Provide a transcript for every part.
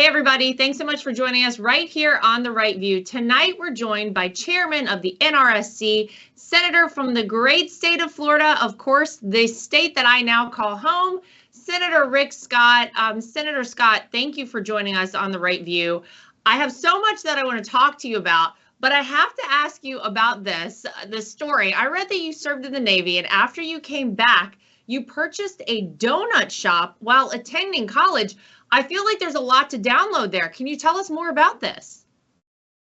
everybody. Thanks so much for joining us right here on The Right View. Tonight, we're joined by Chairman of the NRSC, Senator from the great state of Florida, of course, the state that I now call home, Senator Rick Scott. Senator Scott, thank you for joining us on The Right View. I have so much that I want to talk to you about, but I have to ask you about this story. I read that you served in the Navy, and after you came back, you purchased a donut shop while attending college. I feel like there's a lot to download there. Can you tell us more about this?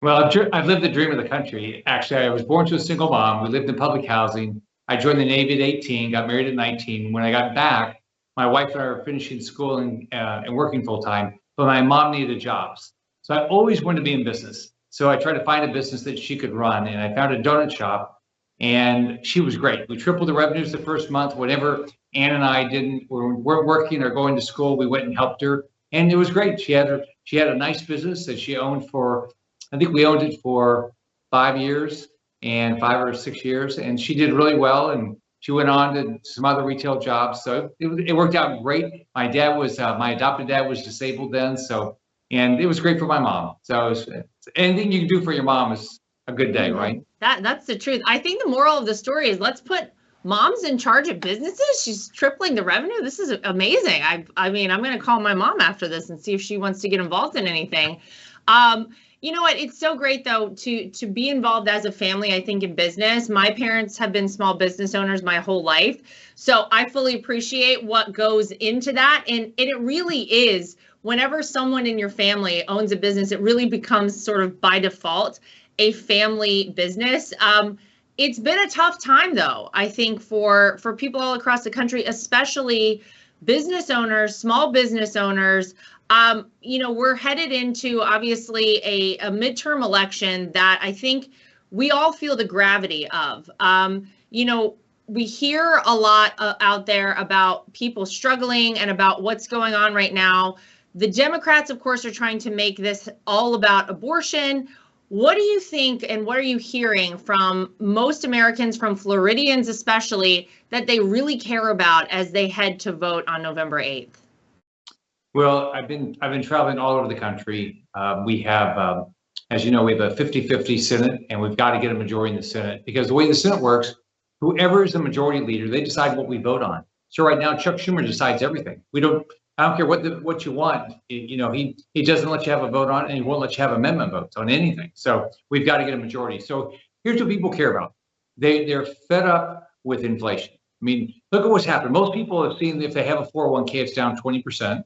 Well, I've lived the dream of the country. Actually, I was born to a single mom. We lived in public housing. I joined the Navy at 18, got married at 19. When I got back, my wife and I were finishing school and working full time, but my mom needed jobs. So I always wanted to be in business. So I tried to find a business that she could run, and I found a donut shop, and she was great. We tripled the revenues the first month. Whenever Ann and I weren't working or going to school, we went and helped her, and it was great. She had a nice business that she owned for, I think we owned it for 5 years and 5 or 6 years, and she did really well. And she went on to some other retail jobs, so it worked out great. My adopted dad was disabled then, and it was great for my mom. So anything you can do for your mom is a good day, right? That's the truth. I think the moral of the story is let's put moms in charge of businesses. She's tripling the revenue. This is amazing. I mean, I'm going to call my mom after this and see if she wants to get involved in anything. You know what? It's so great, though, to be involved as a family, I think, in business. My parents have been small business owners my whole life, so I fully appreciate what goes into that. And it really is, whenever someone in your family owns a business, it really becomes sort of by default a family business. It's been a tough time, though, I think, for people all across the country, especially business owners, small business owners. You know, we're headed into, obviously, a midterm election that I think we all feel the gravity of. You know, we hear a lot out there about people struggling and about what's going on right now. The Democrats, of course, are trying to make this all about abortion. What do you think, and what are you hearing from most Americans, from Floridians especially, that they really care about as they head to vote on November 8th? Well, I've been traveling all over the country. We have, as you know, we have a 50-50 Senate, and we've got to get a majority in the Senate, because the way the Senate works, whoever is the majority leader, they decide what we vote on. So right now, Chuck Schumer decides everything. I don't care what you want. You know, he doesn't let you have a vote on it, and he won't let you have amendment votes on anything. So we've got to get a majority. So here's what people care about. They're fed up with inflation. I mean, look at what's happened. Most people have seen, if they have a 401k, it's down 20%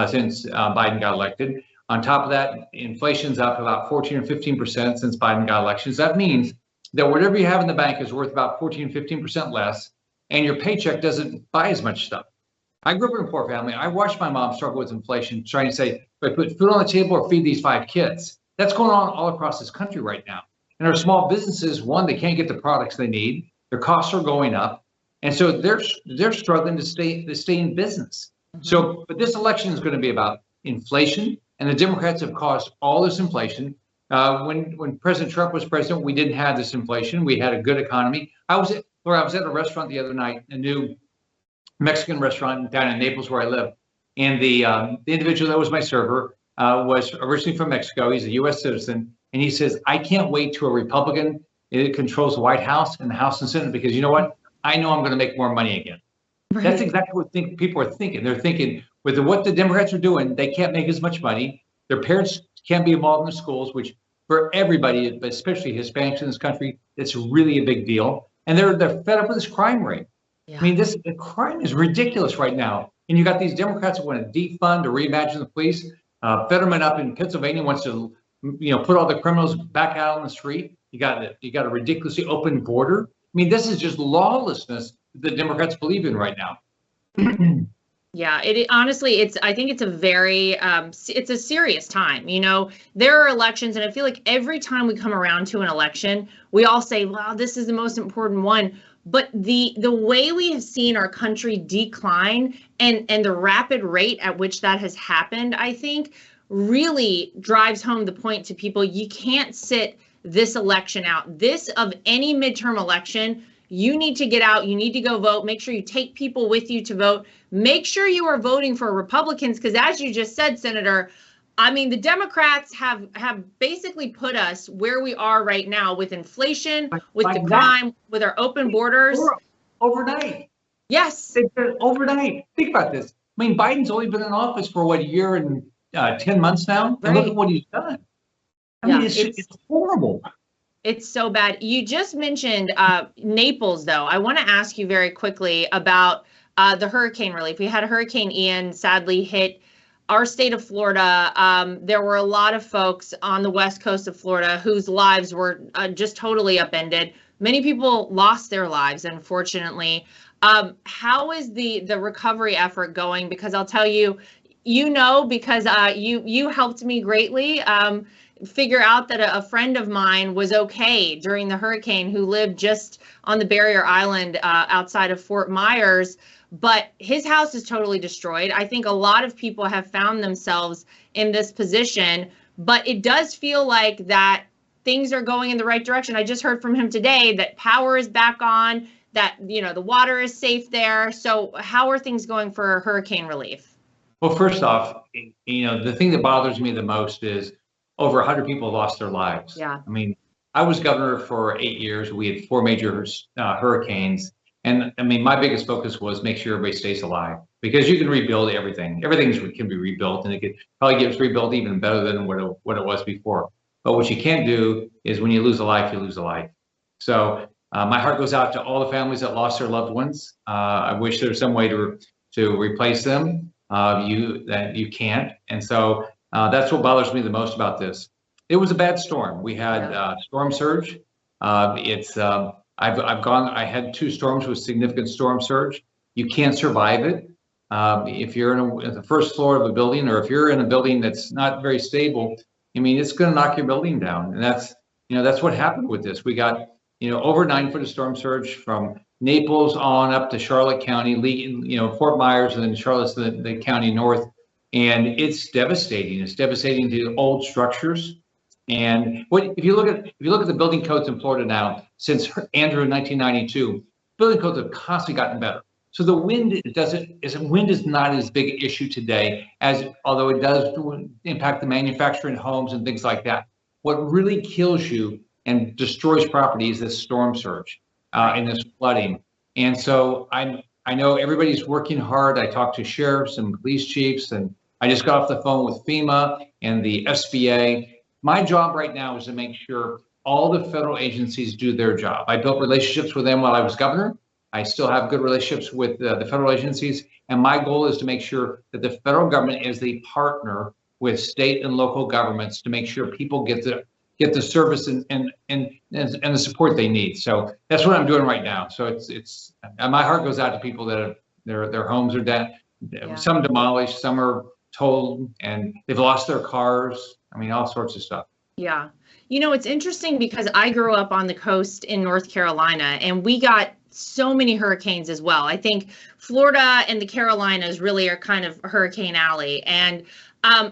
since Biden got elected. On top of that, inflation's up about 14 or 15% since Biden got elected. So that means that whatever you have in the bank is worth about 14, 15% less, and your paycheck doesn't buy as much stuff. I grew up in a poor family. I watched my mom struggle with inflation, trying to say, "But put food on the table or feed these 5 kids." That's going on all across this country right now. And our small businesses, one, they can't get the products they need. Their costs are going up, and so they're struggling to stay in business. So, but this election is going to be about inflation, and the Democrats have caused all this inflation. When President Trump was president, we didn't have this inflation. We had a good economy. I was at a restaurant the other night, a new Mexican restaurant down in Naples where I live, and the individual that was my server was originally from Mexico. He's a U.S. citizen, and he says, "I can't wait till a Republican controls the White House and the House and Senate, because you know what? I know I'm going to make more money again." Right. That's exactly what people are thinking. They're thinking, with what the Democrats are doing, they can't make as much money. Their parents can't be involved in the schools, which for everybody, but especially Hispanics in this country, it's really a big deal. And they're fed up with this crime rate. Yeah. I mean, the crime is ridiculous right now. And you got these Democrats that want to defund or reimagine the police. Fetterman up in Pennsylvania wants to, put all the criminals back out on the street. You got a ridiculously open border. I mean, this is just lawlessness that the Democrats believe in right now. Yeah, honestly, I think it's a very, it's a serious time. You know, there are elections, and I feel like every time we come around to an election, we all say, "Wow, this is the most important one." But the way we have seen our country decline and the rapid rate at which that has happened, I think, really drives home the point to people. You can't sit this election out. This, of any midterm election, you need to get out. You need to go vote. Make sure you take people with you to vote. Make sure you are voting for Republicans, because as you just said, Senator, I mean, the Democrats have basically put us where we are right now with inflation, with the crime, with our open borders. Overnight. Yes. Overnight. Think about this. I mean, Biden's only been in office for what, a year and 10 months now? And look at what he's done. I mean, it's horrible. It's so bad. You just mentioned Naples, though. I want to ask you very quickly about the hurricane relief. We had Hurricane Ian sadly hit our state of Florida. There were a lot of folks on the west coast of Florida whose lives were just totally upended. Many people lost their lives, unfortunately. How is the recovery effort going? Because I'll tell you, because you helped me greatly figure out that a friend of mine was okay during the hurricane, who lived just on the barrier island outside of Fort Myers. But his house is totally destroyed. I think a lot of people have found themselves in this position, but it does feel like that things are going in the right direction. I just heard from him today that power is back on, that, the water is safe there. So how are things going for hurricane relief? Well, first off, the thing that bothers me the most is over 100 people lost their lives. Yeah. I mean, I was governor for 8 years. We had 4 major hurricanes. And I mean, my biggest focus was make sure everybody stays alive, because you can rebuild everything. Everything can be rebuilt, and it could probably get rebuilt even better than what it was before. But what you can't do is, when you lose a life, you lose a life. So my heart goes out to all the families that lost their loved ones. I wish there was some way to replace them. You can't. And so that's what bothers me the most about this. It was a bad storm. We had storm surge. I had 2 storms with significant storm surge. You can't survive it. If you're in the first floor of a building, or if you're in a building that's not very stable, I mean, it's going to knock your building down. And that's what happened with this. We got, over 9 foot of storm surge from Naples on up to Charlotte County, Fort Myers, and then Charlotte's the county north. And it's devastating. It's devastating to old structures. And if you look at the building codes in Florida now, since Andrew in 1992, building codes have constantly gotten better. So the wind is not as big an issue today, although it does impact the manufacturing homes and things like that. What really kills you and destroys property is this storm surge and this flooding. And so I know everybody's working hard. I talked to sheriffs and police chiefs, and I just got off the phone with FEMA and the SBA. My job right now is to make sure all the federal agencies do their job. I built relationships with them while I was governor. I still have good relationships with the federal agencies. And my goal is to make sure that the federal government is the partner with state and local governments to make sure people get the service and the support they need. So that's what I'm doing right now. So it's my heart goes out to people that their homes are dead, some demolished, some are totaled, and they've lost their cars. I mean, all sorts of stuff. Yeah. It's interesting because I grew up on the coast in North Carolina, and we got so many hurricanes as well. I think Florida and the Carolinas really are kind of Hurricane Alley. And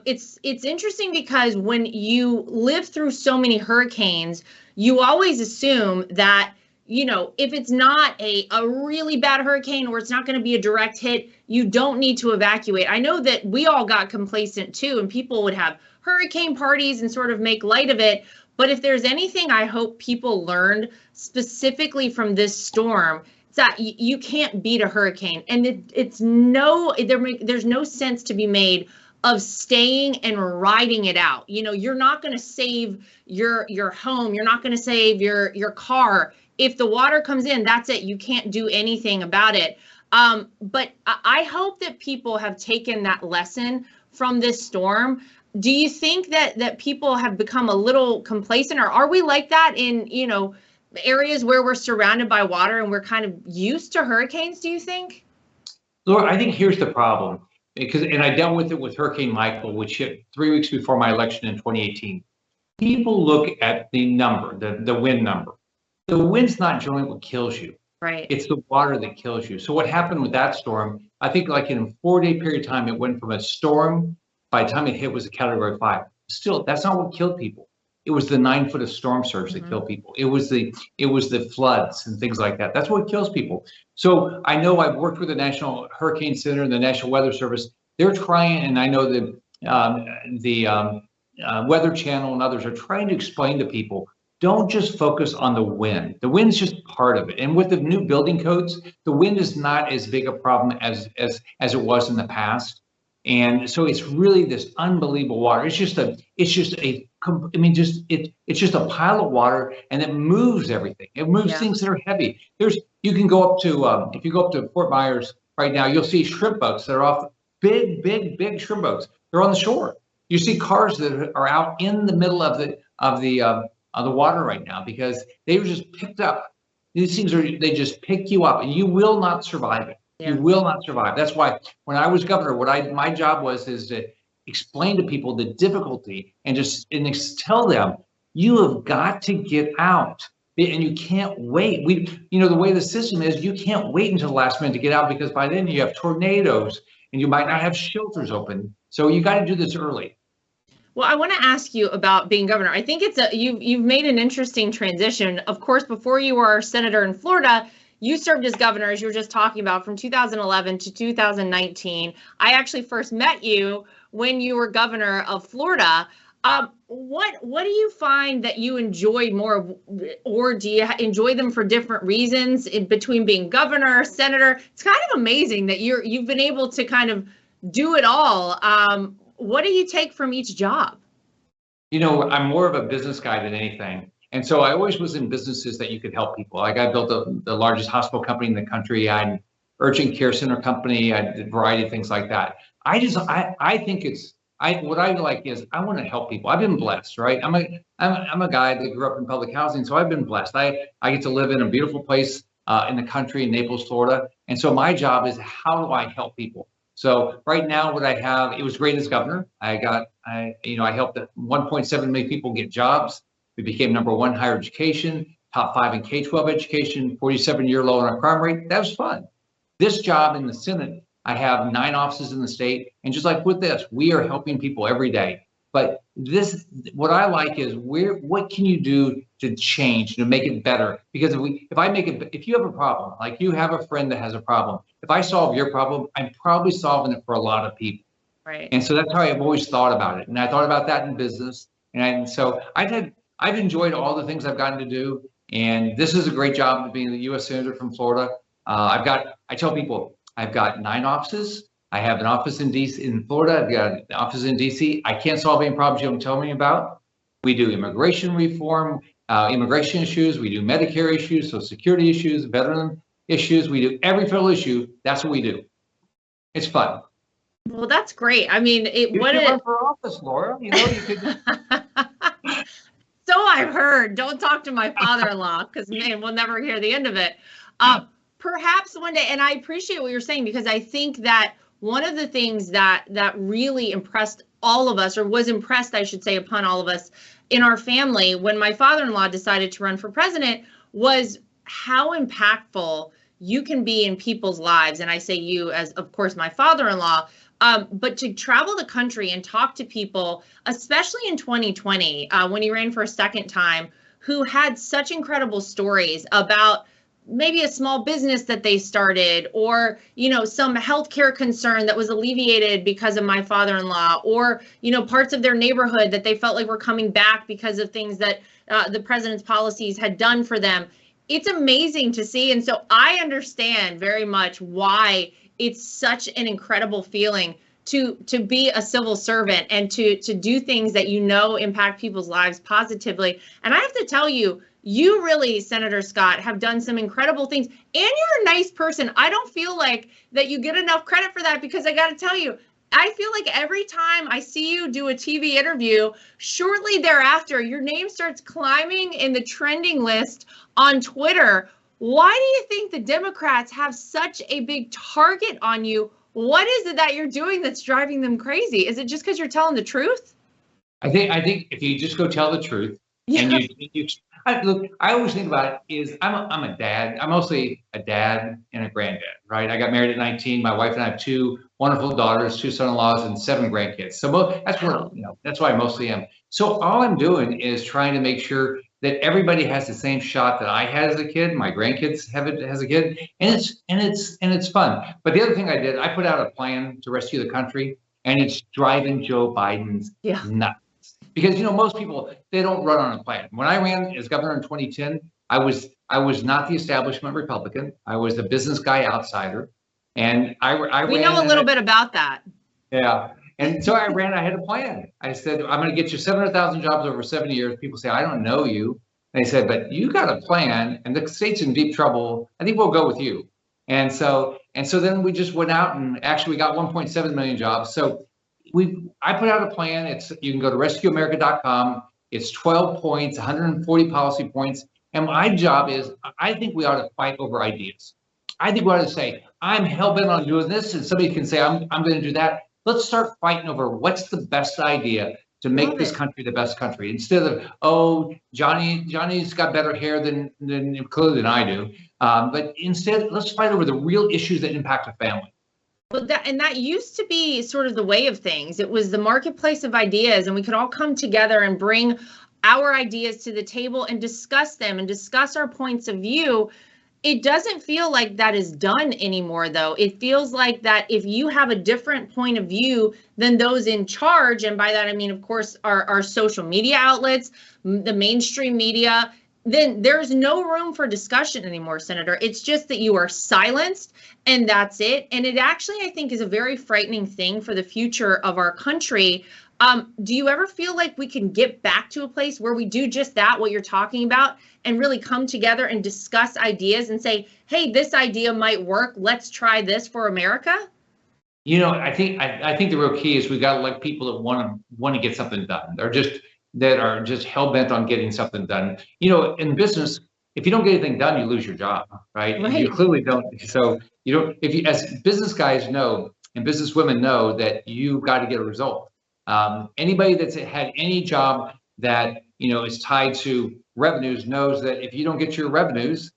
it's interesting because when you live through so many hurricanes, you always assume that, if it's not a really bad hurricane, or it's not going to be a direct hit, you don't need to evacuate. I know that we all got complacent too, and people would have hurricane parties and sort of make light of it. But if there's anything I hope people learned specifically from this storm, it's that you can't beat a hurricane. And there's no sense to be made of staying and riding it out. You're not going to save your home. You're not going to save your car. If the water comes in, that's it. You can't do anything about it. But I hope that people have taken that lesson from this storm. Do you think that people have become a little complacent, or are we like that in, areas where we're surrounded by water and we're kind of used to hurricanes, do you think? Laura, I think here's the problem, and I dealt with it with Hurricane Michael, which hit 3 weeks before my election in 2018. People look at the number, the wind number. The wind's not generally what kills you. Right. It's the water that kills you. So what happened with that storm, I think like in a 4-day period of time, it went from a storm, by the time it hit, was a Category 5. Still, that's not what killed people. It was the 9 foot of storm surge that killed people. It was the floods and things like that. That's what kills people. So I know I've worked with the National Hurricane Center and the National Weather Service. They're trying, and I know that the Weather Channel and others are trying to explain to people, don't just focus on the wind. The wind's just part of it. And with the new building codes, the wind is not as big a problem as it was in the past. And so it's really this unbelievable water. It's just a pile of water, and it moves everything. It moves things that are heavy. You can go up to, if you go up to Fort Myers right now, you'll see shrimp boats that are off, big shrimp boats. They're on the shore. You see cars that are out in the middle of the water right now because they were just picked up. These things they just pick you up, and you will not survive it. Yeah. You will not survive. That's why when I was governor, my job is to explain to people the difficulty and tell them, you have got to get out, and you can't wait. The way the system is, you can't wait until the last minute to get out, because by then you have tornadoes and you might not have shelters open. So you got to do this early. Well, I want to ask you about being governor. I think you've made an interesting transition. Of course, before you were senator in Florida, you served as governor, as you were just talking about, from 2011 to 2019. I actually first met you when you were governor of Florida. What do you find that you enjoy more, or do you enjoy them for different reasons in between being governor, senator? It's kind of amazing that you've been able to kind of do it all. What do you take from each job? I'm more of a business guy than anything. And so I always was in businesses that you could help people. Like I built the largest hospital company in the country. I had an urgent care center company. I did a variety of things like that. I think what I like is I want to help people. I've been blessed, right? I'm a guy that grew up in public housing, so I've been blessed. I get to live in a beautiful place in the country in Naples, Florida. And so my job is, how do I help people? So right now, what I have, it was great as governor. I helped 1.7 million people get jobs. We became #1 higher education, top 5 in K-12 education, 47-year low on our crime rate. That was fun. This job in the Senate, I have 9 offices in the state. And just like with this, we are helping people every day. But what I like is what can you do to change, to make it better? Because if you have a problem, like you have a friend that has a problem, if I solve your problem, I'm probably solving it for a lot of people. Right. And so that's how I've always thought about it. And I thought about that in business. And so I've enjoyed all the things I've gotten to do. And this is a great job of being the U.S. Senator from Florida. I tell people, I've got 9 offices. I have an office in Florida. I've got an office in DC. I can't solve any problems you don't tell me about. We do immigration reform, immigration issues. We do Medicare issues, Social Security issues, veteran issues. We do every federal issue. That's what we do. It's fun. Well, that's great. I mean, you could run for office, Laura. You could. So I've heard. Don't talk to my father-in-law, because man, we'll never hear the end of it. Perhaps one day, and I appreciate what you're saying, because I think that one of the things that really impressed all of us, or was impressed, I should say, upon all of us in our family when my father-in-law decided to run for president, was how impactful you can be in people's lives. And I say you as, of course, my father-in-law, but to travel the country and talk to people, especially in 2020, when he ran for a second time, who had such incredible stories about maybe a small business that they started, or, some healthcare concern that was alleviated because of my father-in-law, or, parts of their neighborhood that they felt like were coming back because of things that the president's policies had done for them. It's amazing to see. And so I understand very much why it's such an incredible feeling to be a civil servant and to do things that impact people's lives positively. And I have to tell you, you really, Senator Scott, have done some incredible things, and you're a nice person. I don't feel like that you get enough credit for that, because I got to tell you, I feel like every time I see you do a TV interview, shortly thereafter, your name starts climbing in the trending list on Twitter. Why do you think the Democrats have such a big target on you? What is it that you're doing that's driving them crazy? Is it just because you're telling the truth? I think if you just go tell the truth, and I always think about it is I'm a dad. I'm mostly a dad and a granddad, right? I got married at 19. My wife and I have 2 wonderful daughters, 2 son-in-laws, and 7 grandkids. So that's why I mostly am. So all I'm doing is trying to make sure that everybody has the same shot that I had as a kid. My grandkids have it as a kid, and it's fun. But the other thing I did, I put out a plan to rescue the country, and it's driving Joe Biden's nuts. Because most people, they don't run on a plan. When I ran as governor in 2010, I was not the establishment Republican. I was the business guy outsider, and we know a little bit about that. Yeah, and so I had a plan. I said, I'm going to get you 700,000 jobs over 7 years. People say, I don't know you. And they said, but you got a plan, and the state's in deep trouble. I think we'll go with you. And so then we just went out and actually we got 1.7 million jobs. So I put out a plan. You can go to rescueamerica.com. It's 12 points, 140 policy points. And my job is, I think we ought to fight over ideas. I think we ought to say, I'm hell-bent on doing this, and somebody can say, I'm going to do that. Let's start fighting over what's the best idea to make this country the best country, instead of, oh, Johnny's got better hair than I do. But instead, let's fight over the real issues that impact a family. Well, that used to be sort of the way of things. It was the marketplace of ideas, and we could all come together and bring our ideas to the table and discuss them and discuss our points of view. It doesn't feel like that is done anymore, though. It feels like that if you have a different point of view than those in charge, and by that I mean, of course, our social media outlets, the mainstream media, then there's no room for discussion anymore, Senator. It's just that you are silenced and that's it. And it actually, I think, is a very frightening thing for the future of our country. Do you ever feel like we can get back to a place where we do just that, what you're talking about, and really come together and discuss ideas and say, hey, this idea might work. Let's try this for America? I think the real key is we got to elect people that want to get something done. That are just hell bent on getting something done. In business, if you don't get anything done, you lose your job, right? You clearly don't. So as business guys know, and business women know, that you've got to get a result. Anybody that's had any job that is tied to revenues knows that if you don't get your revenues,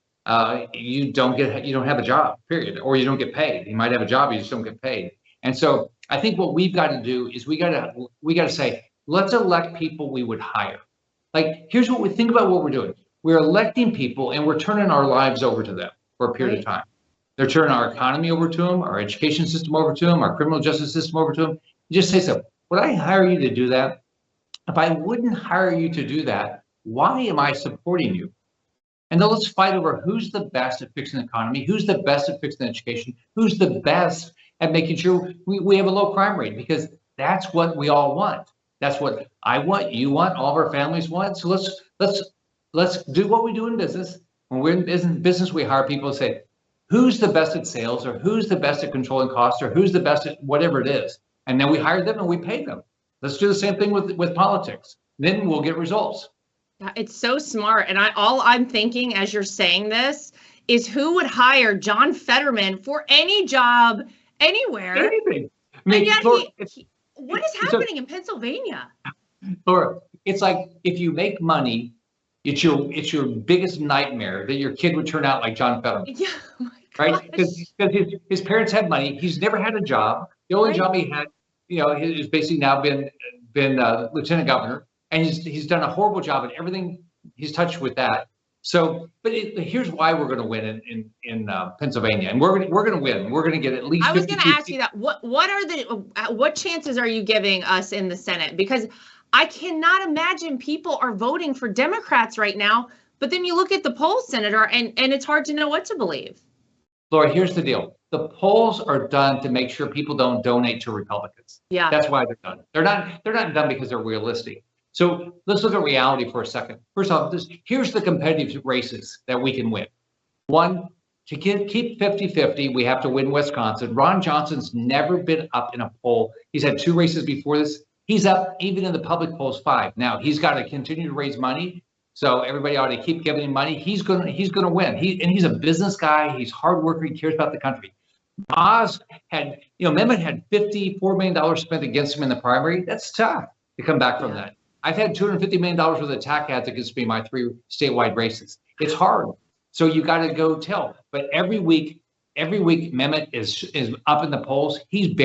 you don't have a job, period, or you don't get paid. You might have a job, you just don't get paid. And so I think what we've got to do is we got to say, let's elect people we would hire. Like, here's what we think about what we're doing. We're electing people and we're turning our lives over to them for a period of time. They're turning our economy over to them, our education system over to them, our criminal justice system over to them. You just say so. Would I hire you to do that? If I wouldn't hire you to do that, why am I supporting you? And then let's fight over who's the best at fixing the economy, who's the best at fixing education, who's the best at making sure we have a low crime rate, because that's what we all want. That's what I want, you want, all of our families want. So let's do what we do in business. When we're in business, we hire people and say, who's the best at sales, or who's the best at controlling costs, or who's the best at whatever it is. And then we hire them and we pay them. Let's do the same thing with politics. Then we'll get results. Yeah, it's so smart. And all I'm thinking as you're saying this is, who would hire John Fetterman for any job anywhere? Anything. I mean, and yet Laura, what is happening in Pennsylvania? Laura, it's like, if you make money, it's your biggest nightmare that your kid would turn out like John Fetterman. Yeah, oh my right? Because his parents had money. He's never had a job. The only job he had, is basically now been lieutenant governor, and he's done a horrible job at everything he's touched with that. So, but here's why we're going to win in Pennsylvania, and we're going to win. We're going to get at least. I was going to ask you that. What chances are you giving us in the Senate? Because I cannot imagine people are voting for Democrats right now. But then you look at the polls, Senator, and it's hard to know what to believe. Laura, here's the deal. The polls are done to make sure people don't donate to Republicans. Yeah. That's why they're done. They're not done because they're realistic. So let's look at reality for a second. First off, here's the competitive races that we can win. One, to keep 50-50, we have to win Wisconsin. Ron Johnson's never been up in a poll. He's had 2 races before this. He's up even in the public polls 5. Now he's got to continue to raise money. So everybody ought to keep giving him money. He's gonna win. He's a business guy. He's hardworking. He cares about the country. Oz had, Mehmet had $54 million spent against him in the primary. That's tough to come back from that. I've had $250 million worth of attack ads against me in my 3 statewide races. It's hard. So you got to go tell. But every week Mehmet is up in the polls. He's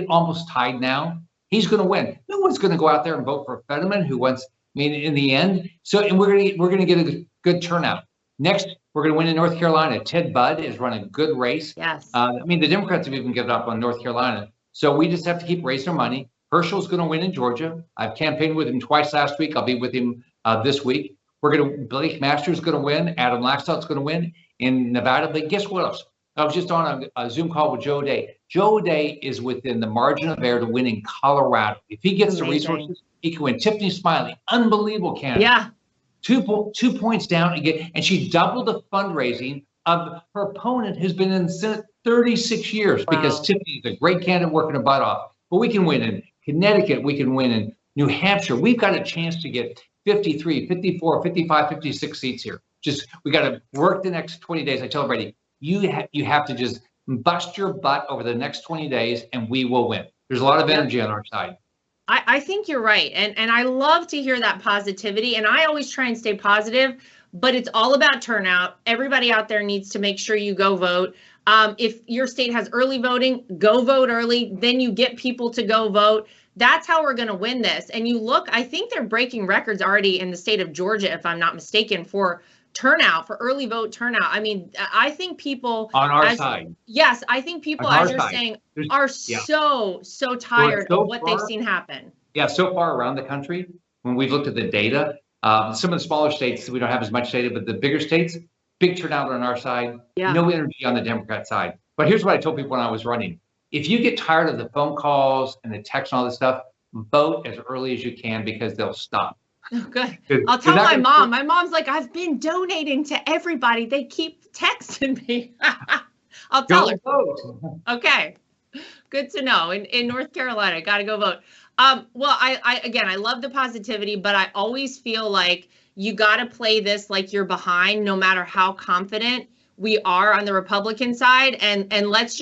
almost tied now. He's going to win. No one's going to go out there and vote for Fetterman, who wants. In the end. So, and we're gonna get a good turnout. Next, we're gonna win in North Carolina. Ted Budd is running a good race. Yes. The Democrats have even given up on North Carolina. So we just have to keep raising our money. Herschel's going to win in Georgia. I've campaigned with him twice last week. I'll be with him this week. Blake Masters going to win. Adam Laxalt's going to win in Nevada. But guess what else? I was just on a Zoom call with Joe Day. Joe Day is within the margin of error to win in Colorado. If he gets the resources, he can win. Tiffany Smiley, unbelievable candidate. Yeah. 2 points down again, and she doubled the fundraising of her opponent who's been in the Senate 36 years because Tiffany is a great candidate working her butt off. But we can win in Connecticut. We can win in New Hampshire. We've got a chance to get 53, 54, 55, 56 seats here. We got to work the next 20 days. I tell everybody, you have to just bust your butt over the next 20 days and we will win. There's a lot of energy on our side. I think you're right. And I love to hear that positivity. And I always try and stay positive, but it's all about turnout. Everybody out there needs to make sure you go vote. If your state has early voting, go vote early. Then you get people to go vote. That's how we're going to win this. And you look, I think they're breaking records already in the state of Georgia, if I'm not mistaken, for turnout, for early vote turnout. I mean, I think people on our side. Yes, I think people, as you're saying, are so tired of what they've seen happen. Yeah, so far around the country, when we've looked at the data, some of the smaller states, we don't have as much data, but the bigger states, big turnout on our side, no energy on the Democrat side. But here's what I told people when I was running. If you get tired of the phone calls and the texts and all this stuff, vote as early as you can because they'll stop. Oh, good. I'll tell my mom. My mom's like, I've been donating to everybody. They keep texting me. I'll tell her. Vote. Okay. Good to know. In North Carolina, got to go vote. Well, I love the positivity, but I always feel like you got to play this like you're behind, no matter how confident we are on the Republican side. And let's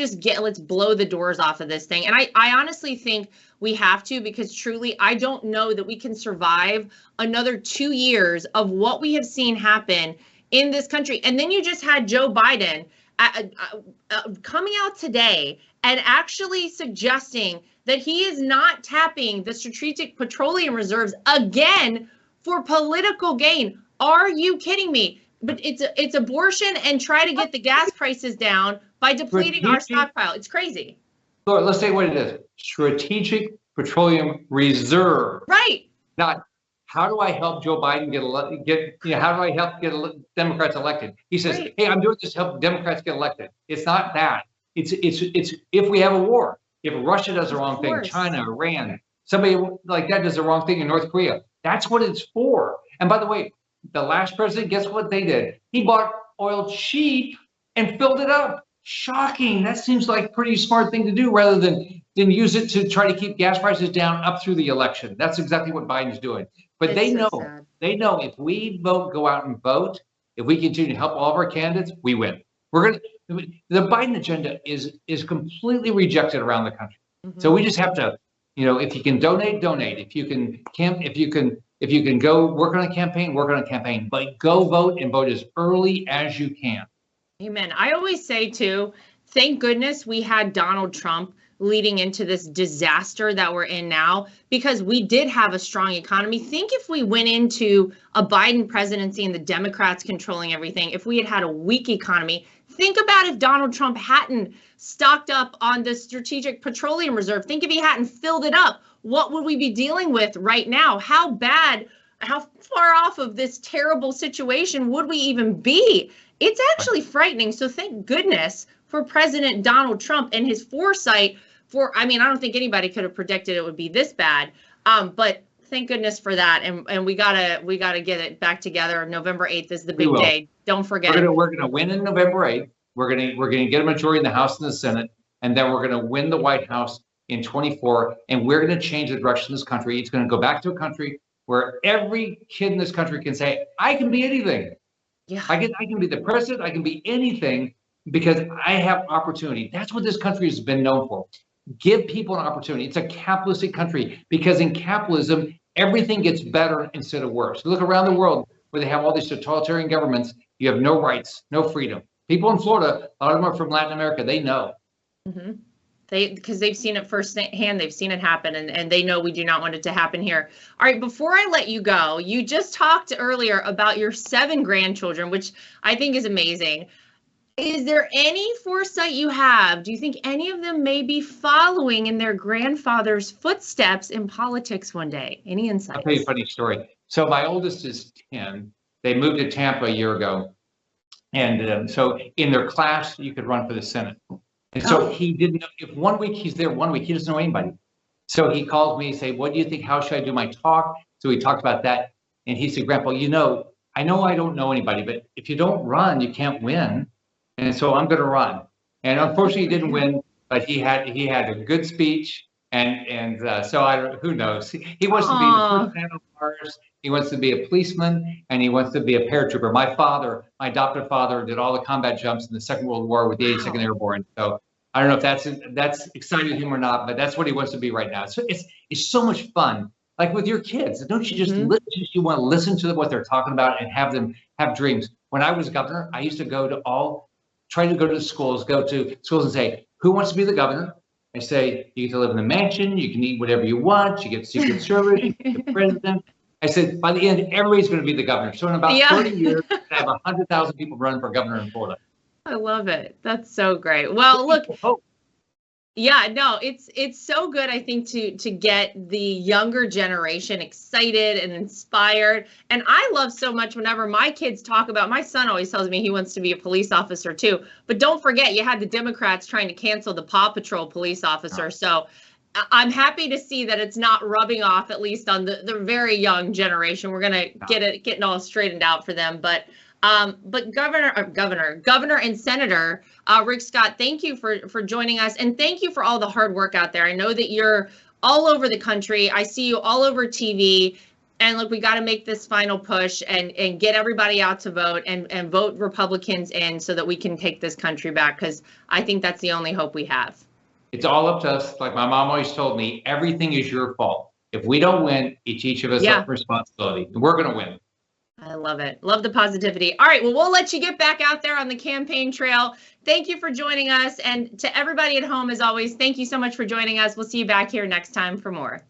blow the doors off of this thing. And I honestly think we have to, because truly, I don't know that we can survive another 2 years of what we have seen happen in this country. And then you just had Joe Biden coming out today and actually suggesting that he is not tapping the strategic petroleum reserves again for political gain. Are you kidding me? But it's abortion and try to get the gas prices down by depleting our stockpile. It's crazy. Laura, let's say what it is. Strategic Petroleum Reserve. Right. Not how do I help Joe Biden how do I help get Democrats elected? He says, hey, I'm doing this to help Democrats get elected. It's not that. It's if we have a war, if Russia does the wrong thing, China, Iran, somebody like that does the wrong thing in North Korea. That's what it's for. And by the way, the last president, guess what they did? He bought oil cheap and filled it up. Shocking. That seems like a pretty smart thing to do rather than use it to try to keep gas prices down up through the election. That's exactly what Biden's doing. But they know if we go out and vote, if we continue to help all of our candidates, we win. The Biden agenda is completely rejected around the country. Mm-hmm. So we just have to, if you can donate. If you can go work on a campaign, but go vote and vote as early as you can. Amen. I always say too, thank goodness we had Donald Trump leading into this disaster that we're in now, because we did have a strong economy. Think if we went into a Biden presidency and the Democrats controlling everything, if we had a weak economy, think about if Donald Trump hadn't stocked up on the strategic petroleum reserve. Think if he hadn't filled it up, what would we be dealing with right now? How far off of this terrible situation would we even be? It's actually frightening. So thank goodness for President Donald Trump and his foresight I don't think anybody could have predicted it would be this bad. But thank goodness for that. And we gotta get it back together. November 8th is the big day. Don't forget. We're gonna win in November 8th. We're gonna get a majority in the House and the Senate, and then we're gonna win the White House in 24. And we're gonna change the direction of this country. It's gonna go back to a country where every kid in this country can say, I can be anything. Yeah. I can be the president. I can be anything because I have opportunity. That's what this country has been known for. Give people an opportunity. It's a capitalistic country because in capitalism, everything gets better instead of worse. Look around the world where they have all these totalitarian governments. You have no rights, no freedom. People in Florida, a lot of them are from Latin America. They know. Mm-hmm. Because they've seen it firsthand. They've seen it happen, and they know we do not want it to happen here. All right, before I let you go, you just talked earlier about your 7 grandchildren, which I think is amazing. Is there any foresight you have? Do you think any of them may be following in their grandfather's footsteps in politics one day? Any insights? I'll tell you a funny story. So my oldest is 10. They moved to Tampa a year ago. And so in their class, you could run for the Senate. And so he didn't know, if 1 week he's there, 1 week, he doesn't know anybody. So he calls me and say, what do you think? How should I do my talk? So we talked about that. And he said, Grandpa, I know I don't know anybody, but if you don't run, you can't win. And so I'm going to run. And unfortunately, he didn't win, but he had a good speech. And so who knows? He wants to be the first man on Mars. He wants to be a policeman, and he wants to be a paratrooper. My adopted father, did all the combat jumps in the Second World War with the 82nd Airborne. So I don't know if that's excited him or not, but that's what he wants to be right now. So it's so much fun. Like with your kids, don't you just listen? You want to listen to what they're talking about and have them have dreams. When I was governor, I used to try to go to schools and say, who wants to be the governor? I say, you get to live in a mansion, you can eat whatever you want, you get Secret Service, you get the president. I said, by the end, everybody's going to be the governor. So in about 30 years, we're going to have 100,000 people running for governor in Florida. I love it. That's so great. Well, look, yeah, no, it's so good, I think, to get the younger generation excited and inspired. And I love so much whenever my kids talk about, my son always tells me he wants to be a police officer too. But don't forget, you had the Democrats trying to cancel the Paw Patrol police officer. So I'm happy to see that it's not rubbing off, at least on the very young generation. We're going to get it all straightened out for them. But Governor and Senator Rick Scott, thank you for joining us, and thank you for all the hard work out there. I know that you're all over the country. I see you all over TV. And look, we got to make this final push and get everybody out to vote and vote Republicans in so that we can take this country back, because I think that's the only hope we have. It's all up to us. Like my mom always told me, everything is your fault. If we don't win, it's each of us up responsibility. We're going to win. I love it. Love the positivity. All right. Well, we'll let you get back out there on the campaign trail. Thank you for joining us. And to everybody at home, as always, thank you so much for joining us. We'll see you back here next time for more.